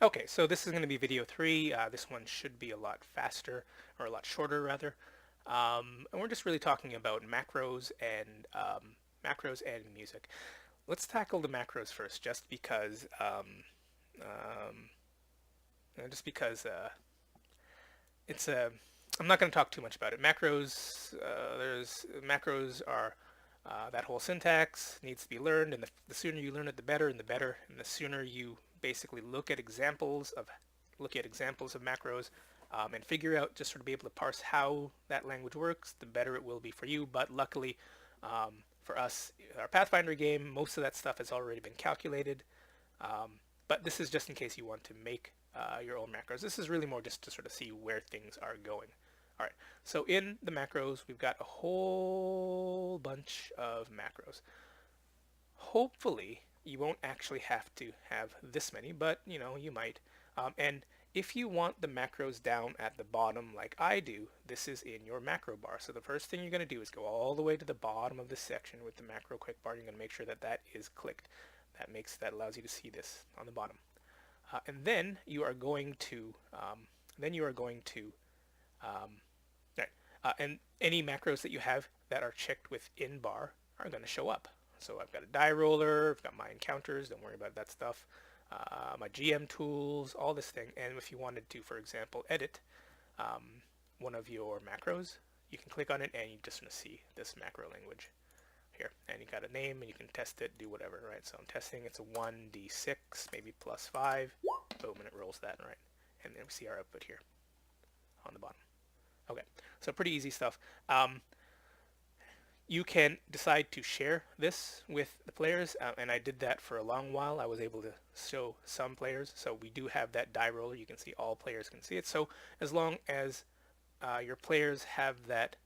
Okay, so this is going to be video 3. This one should be a lot faster, or a lot shorter rather. And we're just really talking about macros and music. Let's tackle the macros first, um, just because it's a. I'm not going to talk too much about it. Macros are that whole syntax needs to be learned, and the sooner you learn it, the better, and the better, and the sooner you basically look at examples of macros and figure out, just sort of be able to parse how that language works, the better it will be for you. But luckily, for us, our Pathfinder game, most of that stuff has already been calculated. But this is just in case you want to make your own macros. This is really more just to sort of see where things are going. All right, so in the macros, we've got a whole bunch of macros. Hopefully, you won't actually have to have this many, but you might. And if you want the macros down at the bottom like I do, this is in your macro bar. So the first thing you're going to do is go all the way to the bottom of this section with the macro quick bar. You're going to make sure that that is clicked. That allows you to see this on the bottom. And then you are going to um, right, and any macros that you have that are checked with in bar are going to show up. So I've got a die roller, I've got my encounters, don't worry about that stuff, my GM tools, all this thing. And if you wanted to, for example, edit one of your macros, you can click on it and you just want to see this macro language here. And you got a name and you can test it, do whatever, right? So I'm testing, it's a 1d6, maybe plus 5, boom, and it rolls that, right? And then we see our output here on the bottom. Okay, so pretty easy stuff. You can decide to share this with the players, and I did that for a long while. I was able to show some players, so we do have that die roller. You can see all players can see it. So as long as your players have that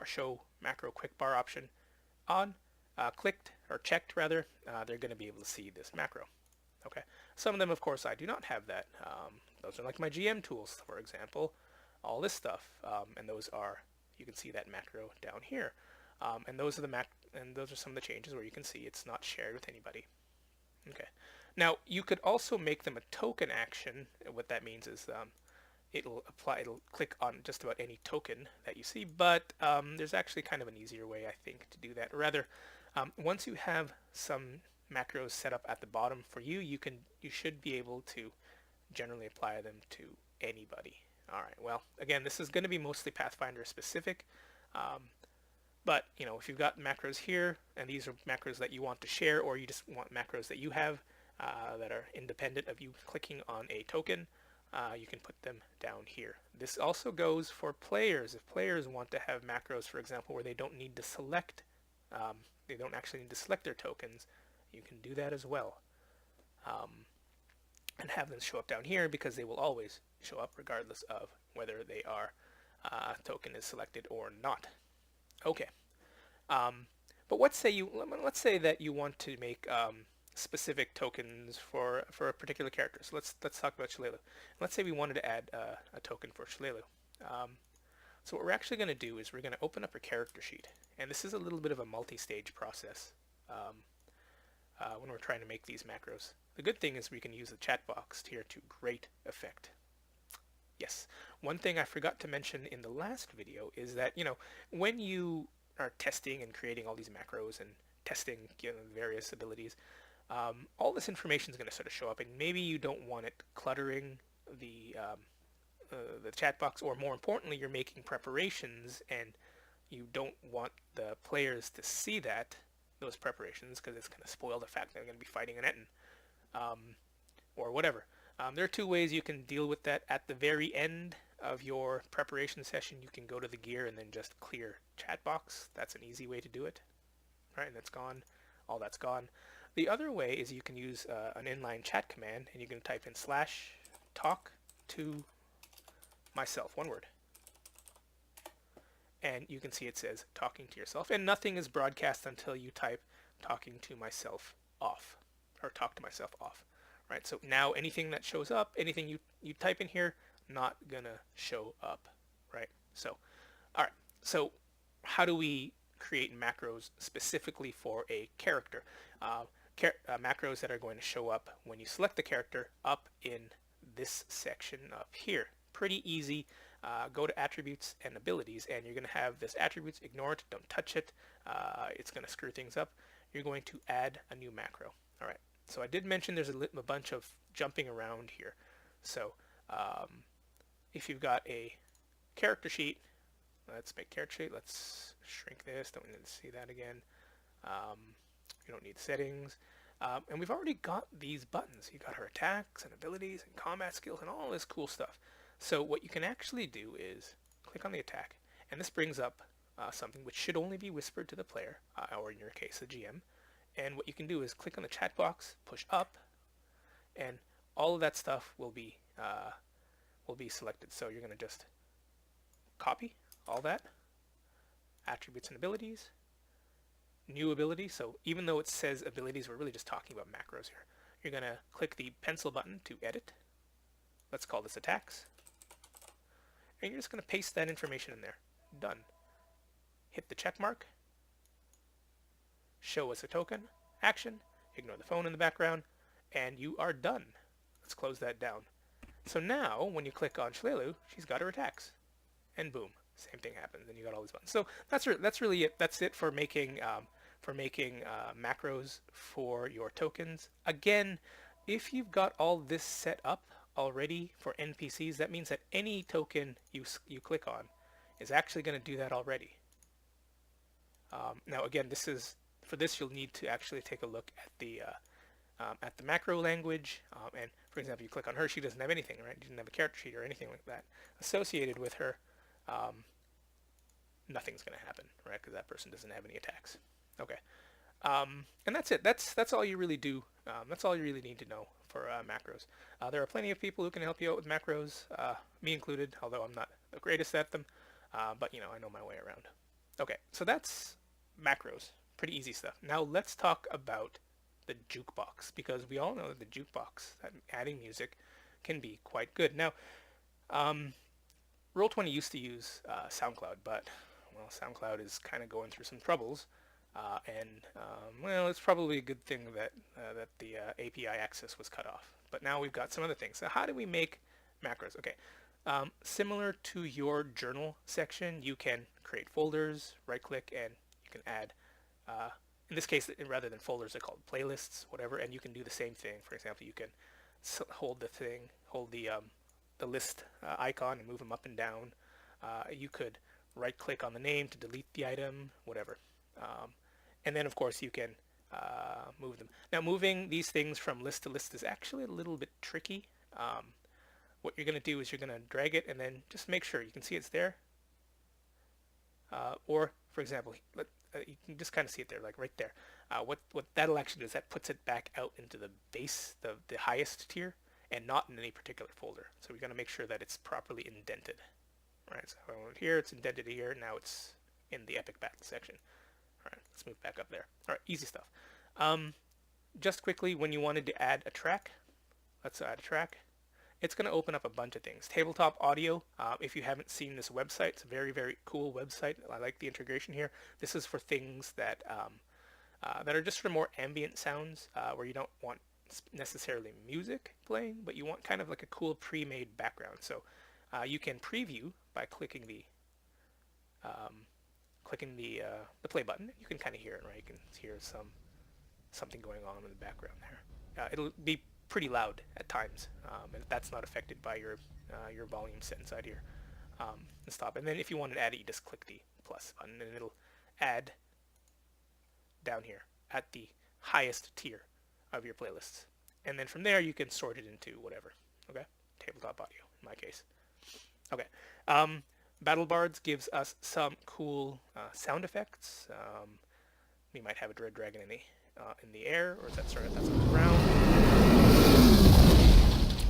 show macro quick bar option on, clicked or checked rather, they're going to be able to see this macro. Okay. Some of them, of course, I do not have that. Those are like my GM tools, for example. All this stuff, and you can see that macro down here. And those are some of the changes where you can see it's not shared with anybody. Okay. Now you could also make them a token action. What that means is it'll click on just about any token that you see, but there's actually kind of an easier way, I think, to do that. Rather, once you have some macros set up at the bottom for you, you should be able to generally apply them to anybody. All right. Well, again, this is going to be mostly Pathfinder specific. But if you've got macros here, and these are macros that you want to share, or you just want macros that you have that are independent of you clicking on a token, you can put them down here. This also goes for players. If players want to have macros, for example, where they don't need to select, they don't actually need to select their tokens, you can do that as well. And have them show up down here, because they will always show up regardless of whether they are token is selected or not. Okay, but let's say that you want to make specific tokens for a particular character. So let's talk about Shalelu. Let's say we wanted to add a token for Shalelu. So what we're actually going to do is we're going to open up a character sheet, and this is a little bit of a multi-stage process when we're trying to make these macros. The good thing is we can use the chat box here to great effect. Yes, one thing I forgot to mention in the last video is that, when you are testing and creating all these macros and testing various abilities, all this information is going to sort of show up, and maybe you don't want it cluttering the chat box, or more importantly, you're making preparations and you don't want the players to see those preparations, because it's going to spoil the fact that they're going to be fighting an Etten, or whatever. There are two ways you can deal with that. At the very end of your preparation session, you can go to the gear and then just clear chat box. That's an easy way to do it. Right, and that's gone. All that's gone. The other way is you can use an inline chat command, and you can type in /talk to myself, one word. And you can see it says talking to yourself, and nothing is broadcast until you type talking to myself off, or talk to myself off. Right, so now anything that shows up, anything you type in here, not gonna show up, right? So, all right, so how do we create macros specifically for a character? macros that are going to show up when you select the character up in this section up here. Pretty easy. Go to attributes and abilities, and you're going to have this attributes. Ignore it. Don't touch it. It's going to screw things up. You're going to add a new macro. All right. So I did mention there's a bunch of jumping around here. So if you've got a character sheet, let's make character sheet. Let's shrink this. Don't need to see that again. You don't need settings. And we've already got these buttons. You got her attacks and abilities and combat skills and all this cool stuff. So what you can actually do is click on the attack, and this brings up something which should only be whispered to the player, or in your case, the GM. And what you can do is click on the chat box, push up, and all of that stuff will be selected. So you're going to just copy all that, attributes and abilities, new ability. So even though it says abilities, we're really just talking about macros here. You're going to click the pencil button to edit. Let's call this attacks. And you're just going to paste that information in there. Done. Hit the check mark. Show us a token. Action. Ignore the phone in the background. And you are done. Let's close that down. So now, when you click on Shlelu, she's got her attacks. And boom. Same thing happens, and you got all these buttons. So that's really it. That's it for making macros for your tokens. Again, if you've got all this set up already for NPCs, that means that any token you click on is actually going to do that already. Now again, for this you'll need to actually take a look at the macro language, and for example, you click on her, she doesn't have anything, right? She doesn't have a character sheet or anything like that associated with her. Nothing's going to happen, right? Because that person doesn't have any attacks. Okay, and that's it. That's all you really do. That's all you really need to know for macros. There are plenty of people who can help you out with macros, me included, although I'm not the greatest at them. But you know, I know my way around. Okay, so that's macros. Pretty easy stuff. Now let's talk about the jukebox, because we all know that the jukebox, adding music, can be quite good. Now, Roll20 used to use SoundCloud, but well, SoundCloud is kind of going through some troubles, well, it's probably a good thing that the API access was cut off. But now we've got some other things. So how do we make macros? Okay, similar to your journal section, you can create folders, right-click, and you can add. In this case, rather than folders, they're called playlists, whatever. And you can do the same thing. For example, you can hold the list icon and move them up and down. You could right-click on the name to delete the item, whatever. And then, of course, you can move them. Now, moving these things from list to list is actually a little bit tricky. What you're going to do is you're going to drag it and then just make sure you can see it's there. Or, for example, you can just kind of see it there, like right there. What that'll actually do is that puts it back out into the base, the highest tier, and not in any particular folder. So we're going to make sure that it's properly indented. Right, so here it's indented here, now it's in the epic battle section. Alright, let's move back up there. Alright, easy stuff. Just quickly, when you wanted to add a track, let's add a track. It's going to open up a bunch of things. Tabletop audio, if you haven't seen this website, it's a very, very cool website. I like the integration here. This is for things that are just for more ambient sounds, where you don't want necessarily music playing, but you want kind of like a cool pre-made background. So you can preview by clicking the play button. You can kind of hear it, right? You can hear something going on in the background there. It'll be pretty loud at times, and that's not affected by your volume set inside here. And stop. And then if you want to add it, you just click the plus button, and it'll add down here at the highest tier of your playlists. And then from there, you can sort it into whatever. Okay, tabletop audio in my case. Okay. Battle Bards gives us some cool sound effects. We might have a Dread Dragon in the air, or is that sorry, that's on the ground.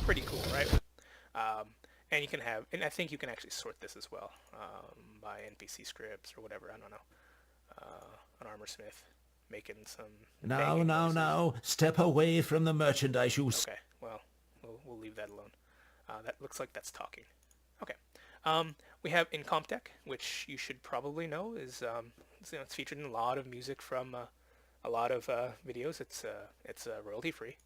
Pretty cool, right? And you can have, and I think you can actually sort this as well by NPC scripts or whatever. I don't know. An armor smith making some. Now, step away from the merchandise you. Okay, well, we'll leave that alone. That looks like that's talking. Okay. We have Incomptech, which you should probably know is it's featured in a lot of music from a lot of videos, it's royalty free.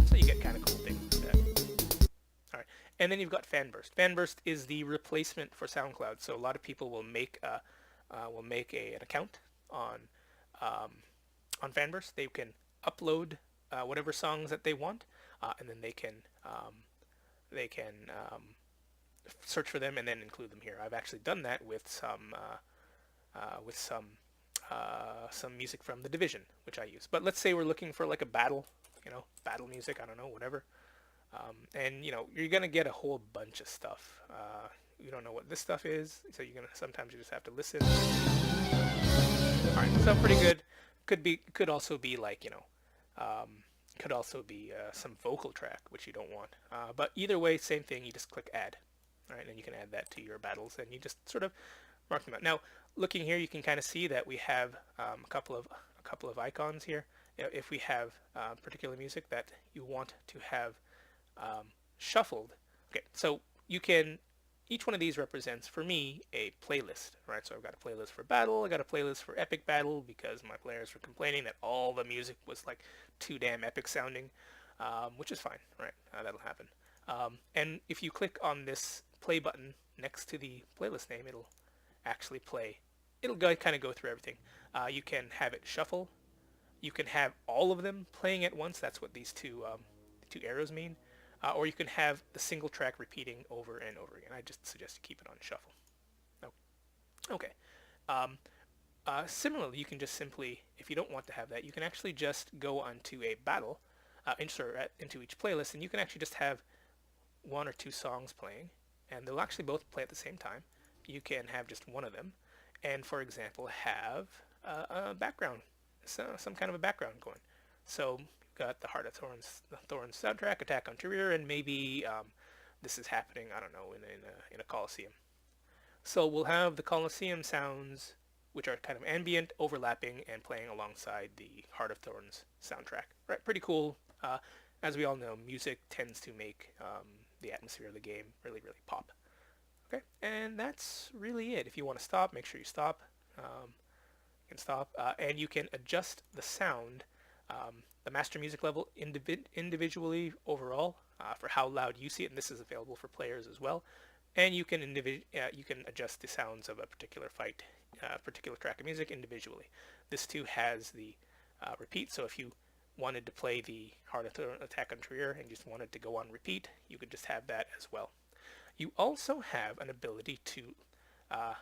So you get kind of cool things like that. All right, and then you've got Fanburst. Fanburst is the replacement for SoundCloud. So a lot of people will make an account um, on Fanburst. They can upload whatever songs that they want, and then they can search for them and then include them here. I've actually done that with with some music from The Division, which I use. But let's say we're looking for like a battle, battle music. I don't know, whatever. And you're gonna get a whole bunch of stuff. You don't know what this stuff is, so sometimes you just have to listen. All right, so pretty good. Could also be like could also be some vocal track which you don't want. But either way, same thing. You just click add. All right, and you can add that to your battles, and you just sort of mark them out. Now, looking here, you can kind of see that we have a couple of icons here. If we have particular music that you want to have shuffled, okay, so each one of these represents for me a playlist, right? So I've got a playlist for battle, I got a playlist for epic battle because my players were complaining that all the music was like too damn epic sounding, which is fine, right? That'll happen. And if you click on this play button next to the playlist name, it'll actually play. It'll kind of go through everything. You can have it shuffle. You can have all of them playing at once. That's what these two arrows mean. Or you can have the single track repeating over and over again. I just suggest you keep it on shuffle. Okay. Similarly, you can just simply, if you don't want to have that, you can actually just go onto a battle, insert into each playlist, and you can actually just have one or two songs playing, and they'll actually both play at the same time. You can have just one of them, and for example, have a background, some kind of a background going. So got the Heart of Thorns soundtrack, Attack on Tyr, and maybe this is happening, I don't know, in a Coliseum. So we'll have the Coliseum sounds, which are kind of ambient, overlapping, and playing alongside the Heart of Thorns soundtrack. Right, pretty cool. As we all know, music tends to make the atmosphere of the game really, really pop. Okay, and that's really it. If you want to stop, make sure you stop. You can stop, and you can adjust the sound, the master music level individually overall for how loud you see it, and this is available for players as well. And you can adjust the sounds of a particular fight, particular track of music individually. This too has the repeat, so if you wanted to play the Heart of Thorns Attack on Tyr and just wanted to go on repeat, you could just have that as well. You also have an ability to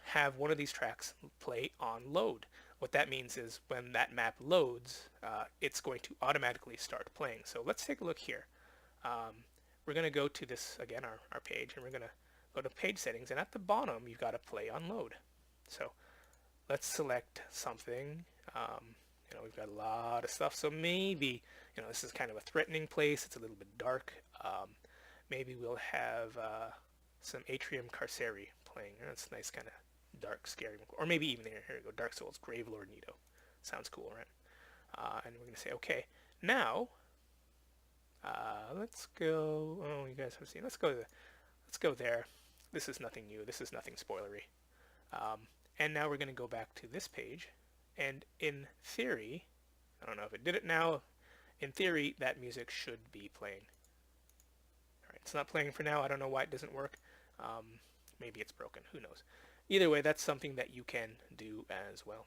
have one of these tracks play on load. What that means is when that map loads, it's going to automatically start playing. So let's take a look here. We're going to go to this, again, our page, and we're going to go to page settings, and at the bottom, you've got to play on load. So let's select something. We've got a lot of stuff, so maybe, this is kind of a threatening place. It's a little bit dark. Maybe we'll have some Atrium Carceri playing. That's nice, kind of dark, scary. Or maybe even here we go, Dark Souls, Gravelord Nito. Sounds cool, right? And we're going to say, okay, now, let's go, oh, you guys have seen, let's go there. This is nothing new. This is nothing spoilery. And now we're going to go back to this page. And in theory, I don't know if it did it now, in theory, that music should be playing. All right, it's not playing for now. I don't know why it doesn't work. Maybe it's broken. Who knows? Either way, that's something that you can do as well.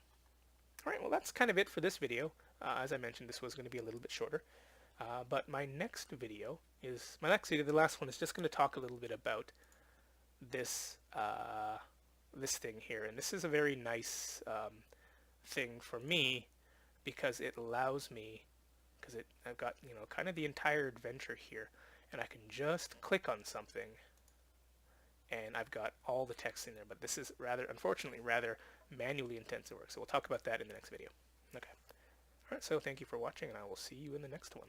All right, well, that's kind of it for this video. As I mentioned, this was going to be a little bit shorter. But my next video, the last one, is just going to talk a little bit about this this thing here. And this is a very nice thing for me because it allows me, I've got, kind of the entire adventure here, and I can just click on something and I've got all the text in there. But this is unfortunately, rather manually intensive work. So we'll talk about that in the next video. Okay. All right, so thank you for watching, and I will see you in the next one.